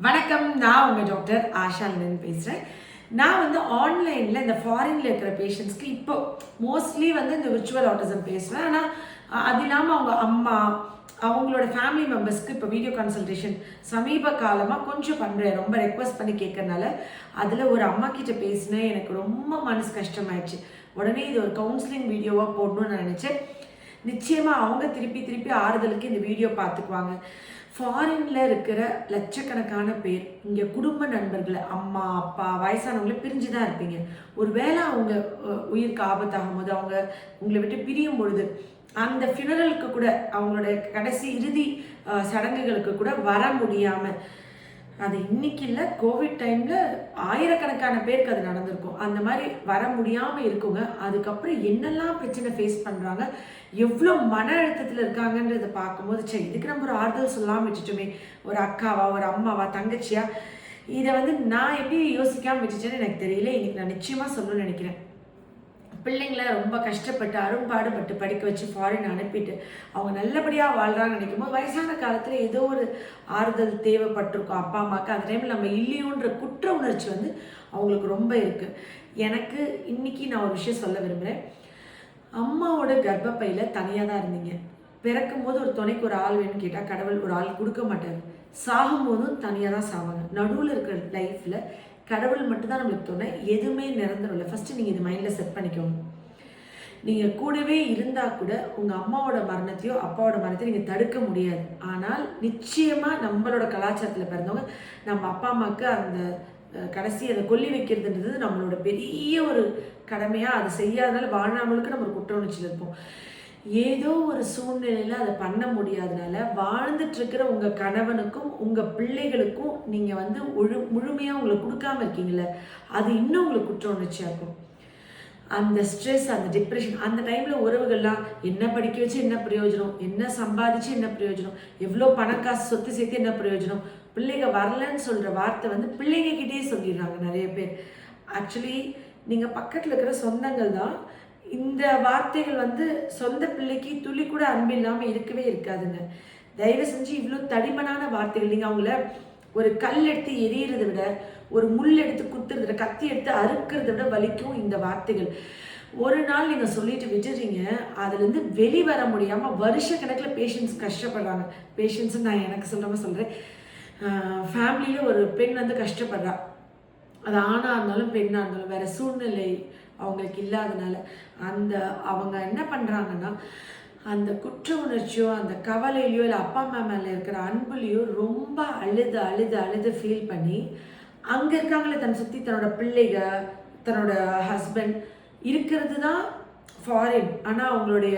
வணக்கம். நான் உங்கள் டாக்டர் ஆஷாலின்னு பேசுகிறேன். நான் ஆன்லைனில் இந்த ஃபாரினில் இருக்கிற பேஷண்ட்ஸ்க்கு இப்போ மோஸ்ட்லி இந்த விர்ச்சுவல் ஆட்டிசம் பேசுவேன். ஆனால் அது இல்லாமல் அவங்க அம்மா அவங்களோட ஃபேமிலி மெம்பர்ஸ்க்கு இப்போ வீடியோ கன்சல்டேஷன் சமீப காலமாக கொஞ்சம் பண்ணுறேன். ரொம்ப ரெக்வஸ்ட் பண்ணி கேட்கறனால அதில் ஒரு அம்மா கிட்ட பேசினேன். எனக்கு ரொம்ப மனசு கஷ்டமாயிடுச்சு. உடனே இது ஒரு கவுன்சிலிங் வீடியோவாக போடணும்னு நான் நினச்சேன். நிச்சயமாக அவங்க திருப்பி ஆறுதலுக்கு இந்த வீடியோ பார்த்துக்குவாங்க. ஃபாரினில் இருக்கிற லட்சக்கணக்கான பேர் இங்கே குடும்ப நண்பர்களை அம்மா அப்பா வயசானவங்கள பிரிஞ்சு தான் இருப்பீங்க. ஒரு வேளை அவங்க உயிருக்கு ஆபத்தாகும் போது அவங்க உங்களை விட்டு பிரியும் பொழுது அந்த ஃபினரலுக்கு கூட அவங்களோட கடைசி இறுதி சடங்குகளுக்கு கூட வர முடியாமல், அது இன்னைக்கு இல்லை, கோவிட் டைமில் ஆயிரக்கணக்கான பேருக்கு அது நடந்திருக்கும். அந்த மாதிரி வர முடியாமல் இருக்குங்க. அதுக்கப்புறம் என்னெல்லாம் பிரச்சனை ஃபேஸ் பண்ணுறாங்க, எவ்வளோ மன அழுத்தத்தில் இருக்காங்கன்றதை பார்க்கும்போது சரி, இதுக்கு நம்ம ஒரு ஆறுதல் சொல்லாமல் வச்சுட்டோமே, ஒரு அக்காவா ஒரு அம்மாவா தங்கச்சியா, இதை நான் எப்படி யோசிக்காமல் வச்சுட்டேன்னு எனக்கு தெரியல. இன்னைக்கு நான் நிச்சயமாக சொல்லணும்னு நினைக்கிறேன். பிள்ளைங்களை ரொம்ப கஷ்டப்பட்டு அரும்பாடுபட்டு படிக்க வச்சு ஃபாரின் அனுப்பிட்டு அவங்க நல்லபடியாக வாழ்கிறாங்கன்னு நினைக்கும் போது வயசான காலத்தில் ஏதோ ஒரு ஆறுதல் தேவைப்பட்டிருக்கும் அப்பா அம்மாவுக்கு. அந்த டைமில் நம்ம இல்லையோன்ற குற்ற உணர்ச்சி அவங்களுக்கு ரொம்ப இருக்குது. எனக்கு இன்னைக்கு நான் ஒரு விஷயம் சொல்ல விரும்புகிறேன். அம்மாவோட கர்ப்பப்பையில் தனியாக தான் இருந்தீங்க. பிறக்கும் போது ஒரு துணைக்கு ஒரு ஆள் வேணும்னு கேட்டால் கடவுள் ஒரு ஆள் கொடுக்க மாட்டார். சாகும்போதும் தனியாக தான் சாவாங்க. நடுவில் இருக்கிற லைஃப்பில் கடவுள் மட்டும்தான் நம்மளுக்கு துணை. எதுவுமே நிரந்தரம் இல்லை. ஃபஸ்ட்டு நீங்கள் இது மைண்டில் செட் பண்ணிக்கோங்க. நீங்கள் கூடவே இருந்தால் கூட உங்கள் அம்மாவோட மரணத்தையோ அப்பாவோட மரணத்தையோ நீங்கள் தடுக்க முடியாது. ஆனால் நிச்சயமாக நம்மளோட கலாச்சாரத்தில் பிறந்தவங்க நம்ம அப்பா அம்மாவுக்கு அந்த கடைசி அதை கொல்லி வைக்கிறதுன்றது நம்மளோட பெரிய ஒரு கடமையாக, அதை செய்யாதனால வாழ்நாளுக்கு நம்ம ஒரு குற்ற உணர்ச்சியில் இருப்போம். ஏதோ ஒரு சூழ்நிலையில் அதை பண்ண முடியாதனால வாழ்ந்துட்டு இருக்கிற உங்கள் கணவனுக்கும் உங்கள் பிள்ளைகளுக்கும் நீங்கள் முழுமையாக உங்களுக்கு கொடுக்காம இருக்கீங்களே, அது இன்னும் உங்களுக்கு குற்ற உணர்ச்சியாக இருக்கும். அந்த ஸ்ட்ரெஸ், அந்த டிப்ரெஷன், அந்த டைமில் உறவுகள்லாம் என்ன படிக்க வச்சு என்ன பிரயோஜனம், என்ன சம்பாதிச்சு என்ன பிரயோஜனம், எவ்வளோ பணக்காசு சொத்து சேர்த்து என்ன பிரயோஜனம், பிள்ளைங்க வரலன்னு சொல்கிற வார்த்தை பிள்ளைங்க கிட்டே சொல்லிடுறாங்க நிறைய பேர். ஆக்சுவலி நீங்கள் பக்கத்தில் இருக்கிற சொந்தங்கள் தான். இந்த வார்த்தைகள் சொந்த பிள்ளைக்கு துளி கூட அன்பு இல்லாமல் இருக்கவே இருக்காதுங்க. தயவு செஞ்சு இவ்வளோ தடிமனான வார்த்தைகள், நீங்கள் அவங்கள ஒரு கல் எடுத்து எரியறதை விட, ஒரு முள் எடுத்து குத்துறத விட, கத்தி எடுத்து அறுக்கிறத விட வலிக்கும் இந்த வார்த்தைகள். ஒரு நாள் நீங்கள் சொல்லிட்டு விட்டுறீங்க, அதுலேருந்து வெளிவர முடியாமல் வருஷ கணக்கில் பேஷண்ட்ஸ் கஷ்டப்படுறாங்க. பேஷண்ட்ஸு நான் எனக்கு சொல்லாமல் சொல்கிறேன். ஃபேமிலியில் ஒரு பெண் கஷ்டப்படுறா. அது ஆணாக இருந்தாலும் பெண்ணாக இருந்தாலும் வேறு சூழ்நிலை அவங்களுக்கு இல்லாதனால அவங்க என்ன பண்ணுறாங்கன்னா, அந்த குற்ற உணர்ச்சியோ அந்த கவலையிலையோ இல்லை அப்பா அம்மா மேலே இருக்கிற அன்புலையோ ரொம்ப அழுது ஃபீல் பண்ணி அங்கே இருக்காங்களே தன்னை சுற்றி தன்னோட பிள்ளைக தன்னோட ஹஸ்பண்ட் இருக்கிறது தான் ஃபாரின். ஆனால் அவங்களுடைய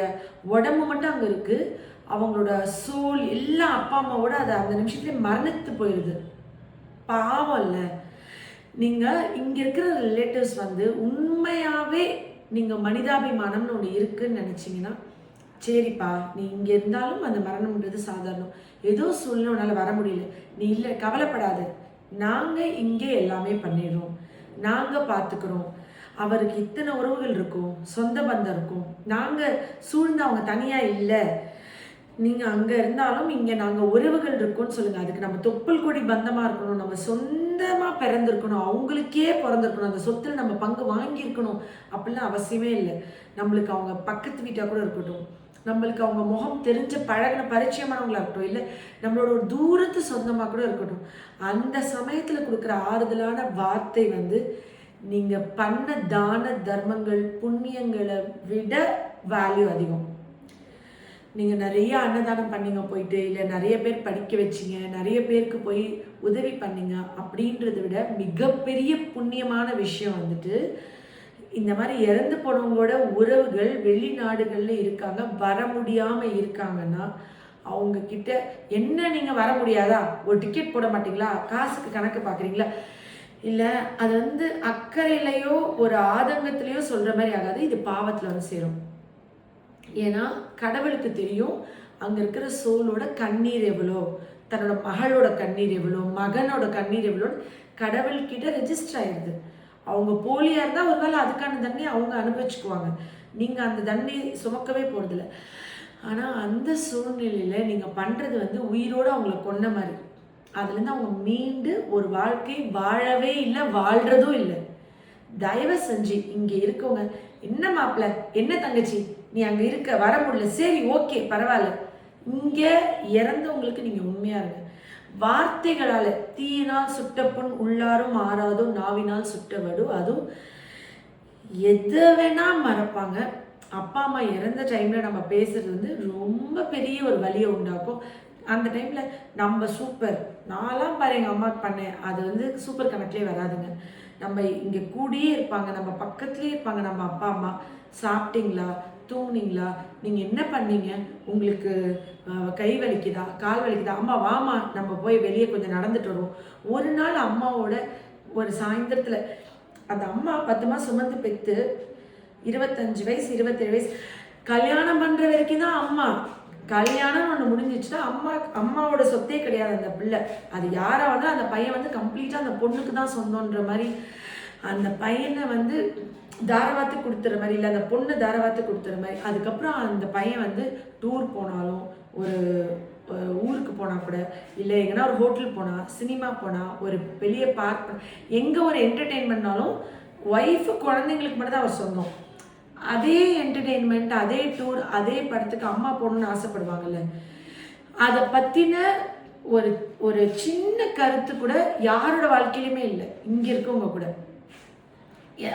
உடம்பு மட்டும் அங்கே இருக்குது. அவங்களோட சோல் எல்லாம் அப்பா அம்மாவோட அது அந்த நிமிஷத்துலேயே மரணித்து போயிடுது. பாவம் இல்லை. நீங்கள் இங்கே இருக்கிற ரிலேட்டிவ்ஸ் உண்மையாகவே நீங்கள் மனிதாபிமானம்னு ஒன்று இருக்குதுன்னு நினச்சிங்கன்னா, சரிப்பா நீ இங்கே இருந்தாலும் அந்த மரணம்ன்றது சாதாரணம், ஏதோ சூழ்நிலை உன்னால் வர முடியல, நீ இல்லை கவலைப்படாத, நாங்கள் இங்கே எல்லாமே பண்ணிடுறோம், நாங்கள் பார்த்துக்குறோம், அவருக்கு இத்தனை உறவுகள் இருக்கும், சொந்த பந்தம் இருக்கும், நாங்கள் சூழ்ந்து அவங்க தனியாக இல்லை, நீங்கள் அங்கே இருந்தாலும் இங்கே நாங்கள் உறவுகள் இருக்கோன்னு சொல்லுங்கள். அதுக்கு நம்ம தொப்புள் கொடி பந்தமாக இருக்கணும், நம்ம சொந்தமாக பிறந்திருக்கணும், அவங்களுக்கே பிறந்திருக்கணும், அந்த சொத்தில் நம்ம பங்கு வாங்கியிருக்கணும் அப்படிலாம் அவசியமே இல்லை. நம்மளுக்கு அவங்க பக்கத்து வீட்டாக கூட இருக்கட்டும், நம்மளுக்கு அவங்க முகம் தெரிஞ்ச பழகின பரிச்சயமானவங்களாக இருக்கட்டும், இல்லை நம்மளோட ஒரு தூரத்து சொந்தமாக கூட இருக்கட்டும், அந்த சமயத்தில் கொடுக்குற ஆறுதலான வார்த்தை நீங்கள் பண்ண தான தர்மங்கள் புண்ணியங்களை விட வேல்யூ அதிகம். நீங்கள் நிறைய அன்னதானம் பண்ணிங்க போயிட்டு, இல்லை நிறைய பேர் படிக்க வச்சிங்க, நிறைய பேருக்கு போய் உதவி பண்ணிங்க அப்படின்றத விட மிகப்பெரிய புண்ணியமான விஷயம் இந்த மாதிரி இறந்து போனவங்களோட உறவுகள் வெளிநாடுகளில் இருக்காங்க, வர முடியாமல் இருக்காங்கன்னா அவங்கக்கிட்ட என்ன நீங்கள் வர முடியாதா, ஒரு டிக்கெட் போட மாட்டிங்களா, காசுக்கு கணக்கு பார்க்குறீங்களா, இல்லை அது அக்கறையிலையோ ஒரு ஆதங்கத்திலையோ சொல்கிற மாதிரி ஆகாது. இது பாவத்தில் சேரும். ஏன்னா கடவுளுக்கு தெரியும் அங்கே இருக்கிற சோலோட கண்ணீர் எவ்வளோ, தன்னோட மகளோட கண்ணீர் எவ்வளோ, மகனோட கண்ணீர் எவ்வளோ கடவுள்கிட்ட ரெஜிஸ்டர் ஆயிடுது. அவங்க போலியாக இருந்தால் ஒரு வேளை அதுக்கான தண்ணி அவங்க அனுபவிச்சுக்குவாங்க, நீங்கள் அந்த தண்ணி சுமக்கவே போகிறதில்ல. ஆனால் அந்த சூழ்நிலையில் நீங்கள் பண்ணுறது உயிரோடு அவங்கள கொன்ன மாதிரி. அதுலேருந்து அவங்க மீண்டு ஒரு வாழ்க்கை வாழவே இல்லை, வாழ்கிறதும் இல்லை. தயவு செஞ்சு இங்கே இருக்கவங்க, என்ன மாப்பிள்ள, என்ன தங்கச்சி, நீ அங்கே இருக்க வர முடியல, சரி ஓகே பரவாயில்ல, இங்கே இறந்தவங்களுக்கு நீங்கள் உண்மையாக இருங்க. வார்த்தைகளால் தீயினால் சுட்ட புண் உள்ளாரும் ஆறாதோ நாவினால் சுட்ட வடு, அதுவும் எதை வேணா மறப்பாங்க. அப்பா அம்மா இறந்த டைமில் நம்ம பேசுறது வந்து ரொம்ப பெரிய ஒரு வலியை உண்டாக்கும். அந்த டைமில் நம்ம சூப்பர், நான்லாம் பாரு எங்கள் அம்மாவுக்கு பண்ணேன், அது வந்து சூப்பர் கணக்கிலே வராதுங்க. நம்ம இங்கே கூடியே இருப்பாங்க, நம்ம பக்கத்துலேயே இருப்பாங்க நம்ம அப்பா அம்மா. சாப்பிட்டீங்களா, தூங்குனீங்களா, நீங்கள் என்ன பண்ணீங்க, உங்களுக்கு கை வலிக்குதா, கால் வலிக்குதா, அம்மா வாமா நம்ம போய் வெளியே கொஞ்சம் நடந்துட்டு வருவோம். ஒரு நாள் அம்மாவோட ஒரு சாயந்தரத்தில் அந்த அம்மா 10 மாதம் சுமந்து பெற்று 25 வயசு 27 வயசு கல்யாணம் பண்ணுற வரைக்கும் தான் அம்மா. கல்யாணம் ஒன்று முடிஞ்சிச்சுன்னா அம்மாவோட சொத்தே கிடையாது அந்த பிள்ளை. அது யாராவது அந்த பையன் வந்து கம்ப்ளீட்டாக அந்த பொண்ணுக்கு தான் சொந்தன்ற மாதிரி அந்த பையனை வந்து தாரவாத்து கொடுத்துற மாதிரி, இல்லை அந்த பொண்ணு தாரவாத்து கொடுத்துற மாதிரி. அதுக்கப்புறம் அந்த பையன் வந்து டூர் போனாலும், ஒரு ஊருக்கு போனால் கூட, இல்லை எங்கன்னா ஒரு ஹோட்டல் போனால், சினிமா போனால், ஒரு வெளியே பார்க் பண்ண, எங்கே ஒரு என்டர்டெயின்மெண்ட்னாலும் ஒய்ஃபு குழந்தைங்களுக்கு மட்டும் தான் அவர் சொந்தம். அதே என்டர்டெயின்மெண்ட், அதே டூர், அதே படத்துக்கு அம்மா போகணுன்னு ஆசைப்படுவாங்கல்ல, அதை பற்றின ஒரு ஒரு சின்ன கருத்து கூட யாரோட வாழ்க்கையிலுமே இல்லை இங்கே இருக்கவங்க கூட.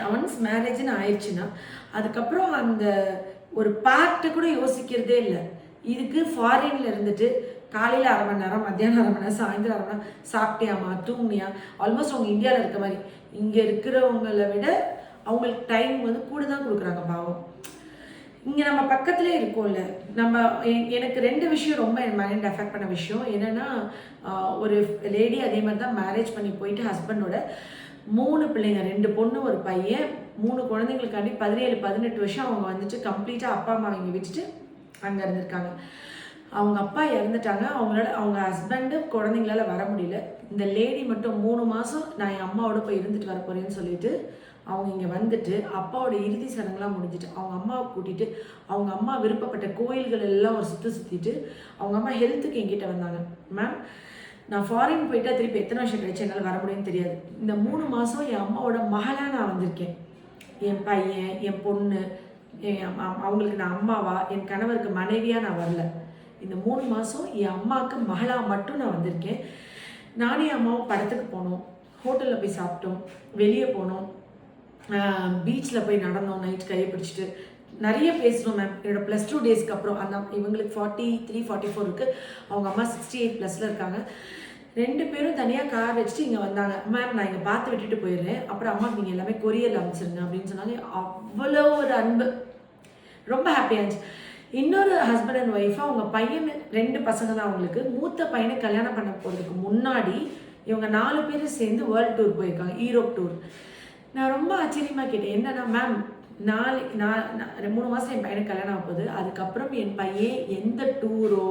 ஒன்ஸ் மேரேஜ்னு ஆயிடுச்சுன்னா அதுக்கப்புறம் அந்த ஒரு பார்ட்டு கூட யோசிக்கிறதே இல்லை. இதுக்கு ஃபாரின்ல இருந்துட்டு காலையில் 1/2 மணி நேரம், மத்தியானம் 1/2 மணி நேரம், சாயந்தரம் 1/2 மணி நேரம், சாப்பிட்டியாமா, தூங்குனியா, ஆல்மோஸ்ட் அவங்க இந்தியாவில் இருக்க மாதிரி. இங்கே இருக்கிறவங்களை விட அவங்களுக்கு டைம் வந்து கூட தான் கொடுக்குறாங்க பாவம். இங்கே நம்ம பக்கத்துலேயே இருக்கோம்ல. நம்ம எனக்கு 2 விஷயம் ரொம்ப என் மைண்ட் அஃபெக்ட் பண்ண விஷயம் என்னென்னா, ஒரு லேடி அதே மாதிரி தான் மேரேஜ் பண்ணி போயிட்டு ஹஸ்பண்டோட 3 பிள்ளைங்க, 2 பொண்ணு 1 பையன், 3 குழந்தைங்களுக்காண்டி 17-18 வருஷம் அவங்க வந்துட்டு கம்ப்ளீட்டாக அப்பா அம்மா இங்கே வச்சுட்டு அங்கே இருந்திருக்காங்க. அவங்க அப்பா இறந்துட்டாங்க. அவங்க ஹஸ்பண்டு குழந்தைங்களால வர முடியல. இந்த லேடி மட்டும் 3 மாதம் நான் என் அம்மாவோட போய் இருந்துட்டு வர போகிறேன்னு சொல்லிட்டு அவங்க இங்கே வந்துட்டு அப்பாவோட இறுதி சடங்குலாம் முடிஞ்சிட்டு அவங்க அம்மாவை கூட்டிகிட்டு அவங்க அம்மா விருப்பப்பட்ட கோயில்கள் எல்லாம் ஒரு சுற்றிட்டு அவங்க அம்மா ஹெல்த்துக்கு என்கிட்ட வந்தாங்க. மேம், நான் ஃபாரின் போயிட்டா திருப்பி எத்தனை வருஷம் கழிச்சு என்னால் வர முடியும்னு தெரியாது. இந்த 3 மாதம் என் அம்மாவோட மகளாக நான் வந்திருக்கேன். என் பையன், என் பொண்ணு, அவங்களுக்கு நான் அம்மாவா, என் கணவருக்கு மனைவியாக நான் வரல. இந்த 3 மாதம் என் அம்மாவுக்கு மகளாக மட்டும் நான் வந்திருக்கேன். நானே அம்மாவும் படத்துக்கு போனோம், ஹோட்டலில் போய் சாப்பிட்டோம், வெளியே போனோம், பீச்சில் போய் நடந்தோம், நைட் கையை பிடிச்சிட்டு நிறைய பேசணும் மேம். என்னோடய +2 டேஸ்க்கு அப்புறம் அந்த இவங்களுக்கு 43-44 இருக்குது, அவங்க அம்மா 68+ இருக்காங்க. 2 பேரும் தனியாக கார் வச்சுட்டு இங்கே வந்தாங்க. மேம், நான் இங்கே பார்த்து விட்டுட்டு போயிடுறேன், அப்புறம் அம்மா நீங்கள் எல்லாமே கொரியரில் அனுப்பிச்சிருங்க அப்படின்னு சொன்னாங்க. அவ்வளோ ஒரு அன்பு, ரொம்ப ஹாப்பியாக இருந்துச்சு. இன்னொரு ஹஸ்பண்ட் அண்ட் ஒய்ஃபாக அவங்க பையன் 2 பசங்க தான் அவங்களுக்கு. மூத்த பையனை கல்யாணம் பண்ண போகிறதுக்கு முன்னாடி இவங்க 4 பேரும் சேர்ந்து வேர்ல்டு டூர் போயிருக்காங்க, ஈரோப் டூர். நான் ரொம்ப ஆச்சரியமாக கேட்டேன், என்னன்னா மேம், நான் 3 மாதம் என் பையனுக்கு கல்யாணம் ஆகுது, அதுக்கப்புறம் என் பையன் எந்த டூரோ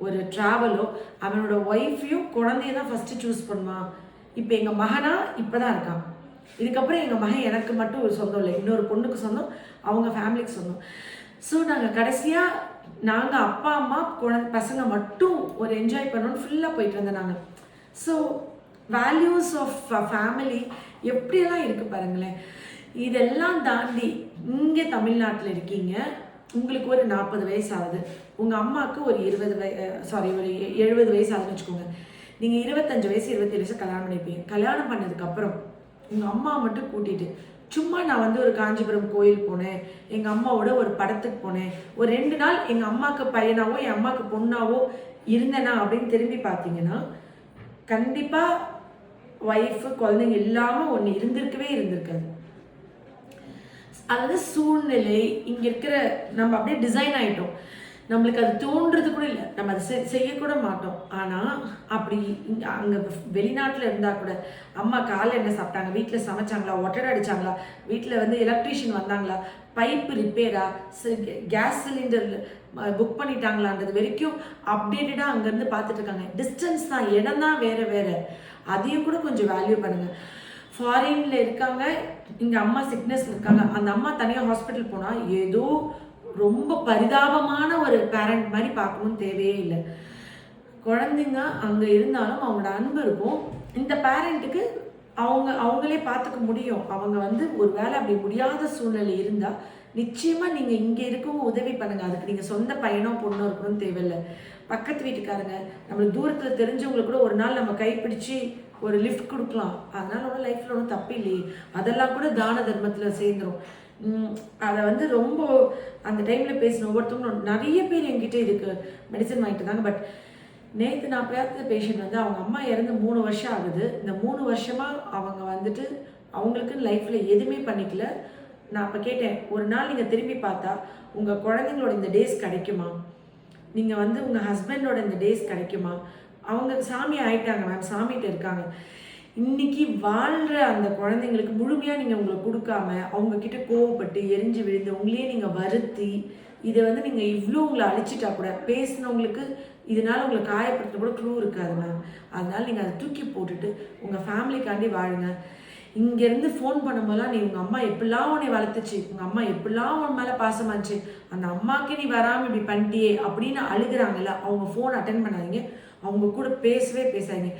ஒரு ட்ராவலோ அவனோட ஒய்ஃபையும் குழந்தைய தான் ஃபஸ்ட்டு சூஸ் பண்ணுவான். இப்போ எங்கள் மகனா இப்போ தான் இருக்கான். இதுக்கப்புறம் எங்கள் மகன் எனக்கு மட்டும் ஒரு சொந்தம் இல்லை, இன்னொரு பொண்ணுக்கு சொந்தம், அவங்க ஃபேமிலிக்கு சொந்தம். ஸோ நாங்கள் கடைசியாக நாங்கள் அப்பா அம்மா பசங்க மட்டும் ஒரு என்ஜாய் பண்ணோன்னு ஃபுல்லாக போயிட்டு வந்தோம் நாங்கள். ஸோ வேல்யூஸ் ஆஃப் ஃபேமிலி எப்படியெல்லாம் இருக்குது பாருங்களேன். இதெல்லாம் தாண்டி இங்கே தமிழ்நாட்டில் இருக்கீங்க, உங்களுக்கு ஒரு 40 வயசு ஆகுது, உங்கள் அம்மாவுக்கு ஒரு 70 வயசு ஆகுதுன்னு வச்சுக்கோங்க. நீங்கள் 25 வயசு 27 வயசு கல்யாணம் பண்ணிப்பீங்க. கல்யாணம் பண்ணதுக்கப்புறம் உங்கள் அம்மா மட்டும் கூட்டிகிட்டு சும்மா நான் வந்து ஒரு காஞ்சிபுரம் கோயில் போனேன், எங்கள் அம்மாவோட ஒரு படத்துக்கு போனேன், ஒரு 2 நாள் எங்கள் அம்மாவுக்கு பையனாவோ என் அம்மாவுக்கு பொண்ணாவோ இருந்தேனா அப்படின்னு திரும்பி பார்த்தீங்கன்னா கண்டிப்பாக ஒய்ஃபு குழந்தைங்க இல்லாமல் ஒன்று இருந்திருக்காது. அதாவது சூழ்நிலை இங்கே இருக்கிற நம்ம அப்படியே டிசைன் ஆகிட்டோம். நம்மளுக்கு அது தோன்றது கூட இல்லை, நம்ம அதை செய்யக்கூட மாட்டோம். ஆனால் அப்படி அங்கே வெளிநாட்டில் இருந்தால் கூட அம்மா காலைல என்ன சாப்பிட்டாங்க, வீட்டில் சமைச்சாங்களா, ஒட்டடை அடித்தாங்களா, வீட்டில் வந்து எலக்ட்ரீஷியன் வந்தாங்களா, பைப்பு ரிப்பேரா, கேஸ் சிலிண்டர் புக் பண்ணிட்டாங்களான்றது வரைக்கும் அப்டேட்டடாக அங்கேருந்து பார்த்துட்டு இருக்காங்க. டிஸ்டன்ஸ் தான், இடம் தான் வேறு, அதையும் கூட கொஞ்சம் வேல்யூ பண்ணுங்கள். ஃபாரினில் இருக்காங்க, இங்கே அம்மா சிக்னஸில் இருக்காங்க, அந்த அம்மா தனியாக ஹாஸ்பிட்டல் போனால் ஏதோ ரொம்ப பரிதாபமான ஒரு பேரண்ட் மாதிரி பார்க்கணும்னு தேவையே இல்லை. குழந்தைங்க அங்கே இருந்தாலும் அவங்களோட அன்பு இருக்கும். இந்த பேரண்ட்டுக்கு அவங்களே பார்த்துக்க முடியும். அவங்க வந்து ஒரு வேளை அப்படி முடியாத சூழ்நிலை இருந்தால் நிச்சயமாக நீங்கள் இங்கே இருக்கவங்க உதவி பண்ணுங்கள். அதுக்கு நீங்கள் சொந்த பையனோ பொண்ணோ இருக்கணும்னு தேவையில்லை. பக்கத்து வீட்டுக்காரங்க நம்மளுக்கு தூரத்தில் தெரிஞ்சவங்களுக்கு கூட ஒரு நாள் நம்ம கைப்பிடிச்சு ஒரு லிஃப்ட் கொடுக்கலாம். அதனால் ஒன்றும் லைஃப்பில் ஒன்றும் தப்பு இல்லையே. அதெல்லாம் கூட தான தர்மத்தில் சேர்ந்துடும். அதை வந்து ரொம்ப அந்த டைமில் பேசின ஒவ்வொருத்தவங்களும் நிறைய பேர் என்கிட்ட இதுக்கு மெடிசன் வாங்கிட்டு இருந்தாங்க. பட் நேற்று நான் பார்த்த பேஷண்ட் வந்து அவங்க அம்மா இறந்து 3 வருஷம் ஆகுது. இந்த 3 வருஷமாக அவங்க வந்துட்டு அவங்களுக்கு லைஃப்பில் எதுவுமே பண்ணிக்கல. நான் அப்போ கேட்டேன், ஒரு நாள் நீங்கள் திரும்பி பார்த்தா உங்கள் குழந்தைங்களோட இந்த டேஸ் கிடைக்குமா? நீங்கள் வந்து உங்கள் ஹஸ்பண்டோட இந்த டேஸ் கிடைக்குமா? அவங்க சாமி ஆயிட்டாங்க மேம், சாமிகிட்ட இருக்காங்க. இன்றைக்கி வாழ்கிற அந்த குழந்தைங்களுக்கு முழுமையாக நீங்கள் உங்களை கொடுக்காம அவங்கக்கிட்ட கோவப்பட்டு எரிஞ்சு விழுந்து உங்களையே நீங்கள் வருத்தி இதை வந்து நீங்கள் இவ்வளோ உங்களை அழிச்சிட்டா கூட பேசினவங்களுக்கு இதனால் உங்களை காயப்படுத்த கூட க்ளூ இருக்காது மேம். அதனால் நீங்கள் அதை தூக்கி போட்டுட்டு உங்கள் ஃபேமிலிக்காண்டி வாழுங்க. இங்கேருந்து ஃபோன் பண்ணும்போதெல்லாம் நீ உங்கள் அம்மா எப்படிலாம் உன்னை வளர்த்துச்சு, உங்கள் அம்மா எப்படிலாம் உன் மேலே பாசமாச்சு, அந்த அம்மாவுக்கு நீ வராமல் இப்படி பண்ணிட்டியே அப்படின்னு அழுகிறாங்கல்ல, அவங்க ஃபோன் அட்டென்ட் பண்ணாதீங்க. அவங்க கூட பேசவே பேசாதீங்க.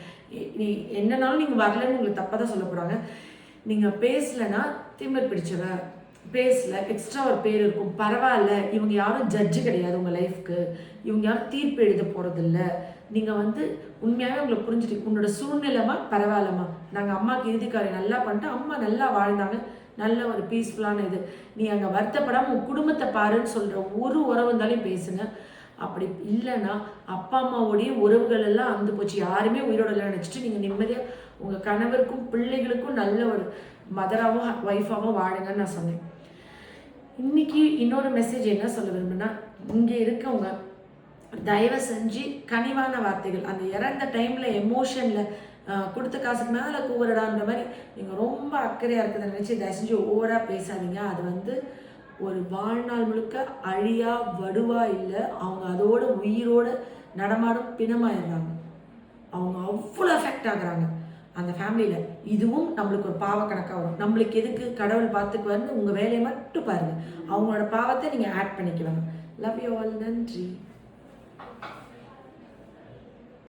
நீ என்னன்னாலும் நீங்கள் வரலன்னு உங்களுக்கு தப்பாக தான் சொல்ல போகிறாங்க. நீங்கள் பேசலைன்னா திமிர் பிடிச்சவ, பேசல எக்ஸ்ட்ரா ஒரு பேர் இருக்கும், பரவாயில்ல, இவங்க யாரும் ஜட்ஜு கிடையாது உங்கள் லைஃப்க்கு, இவங்க யாரும் தீர்ப்பு எழுத போகிறதில்ல, நீங்கள் வந்து உண்மையாகவே உங்களை புரிஞ்சுட்டு உன்னோட சூழ்நிலைமா பரவாயில்லம்மா, நாங்கள் அம்மாவுக்கு இறுதிக்காரை நல்லா பண்ணிட்டு அம்மா நல்லா வாழ்ந்தாங்க, நல்ல ஒரு பீஸ்ஃபுல்லான இது, நீ அங்கே வருத்தப்படாமல் உன் குடும்பத்தை பாருன்னு சொல்கிற ஒரு உறவு இருந்தாலும் பேசுங்க. அப்படி இல்லைன்னா அப்பா அம்மாவோடைய உறவுகள் எல்லாம் அந்து போச்சு, யாருமே உயிரோட இல்லை நினச்சிட்டு நீங்கள் நிம்மதியாக உங்கள் கணவருக்கும் பிள்ளைகளுக்கும் நல்ல ஒரு மதராகவும் ஒய்ஃபாகவும் வாழுங்கன்னு நான் சொன்னேன். இன்னைக்கு இன்னொரு மெசேஜ் என்ன சொல்ல விரும்புனா, இங்கே இருக்கவங்க தயவு செஞ்சு கனிவான வார்த்தைகள், அந்த இறந்த டைமில் எமோஷனில் கொடுத்த காசுக்கு மேலே கூவுறடான்ற மாதிரி நீங்கள் ரொம்ப அக்கறையாக இருக்கிறத நினச்சி தயவு செஞ்சு ஓவராக பேசாதீங்க. அது வந்து ஒரு வாழ்நாள் முழுக்க அழியா வடுவா இல்லை, அவங்க அதோட உயிரோட நடமாடும் பிணமாயிடுறாங்க. அவங்க அவ்வளோ எஃபெக்ட் ஆகுறாங்க அந்த ஃபேமிலியில். இதுவும் நம்மளுக்கு ஒரு பாவ கணக்காக வரும். நம்மளுக்கு எதுக்கு கடவுள் பார்த்துக்குவாருன்னு உங்கள் வேலையை மட்டும் பாருங்கள். அவங்களோட பாவத்தை நீங்கள் ஆட் பண்ணிக்குவாங்க. Love you all. நன்றி.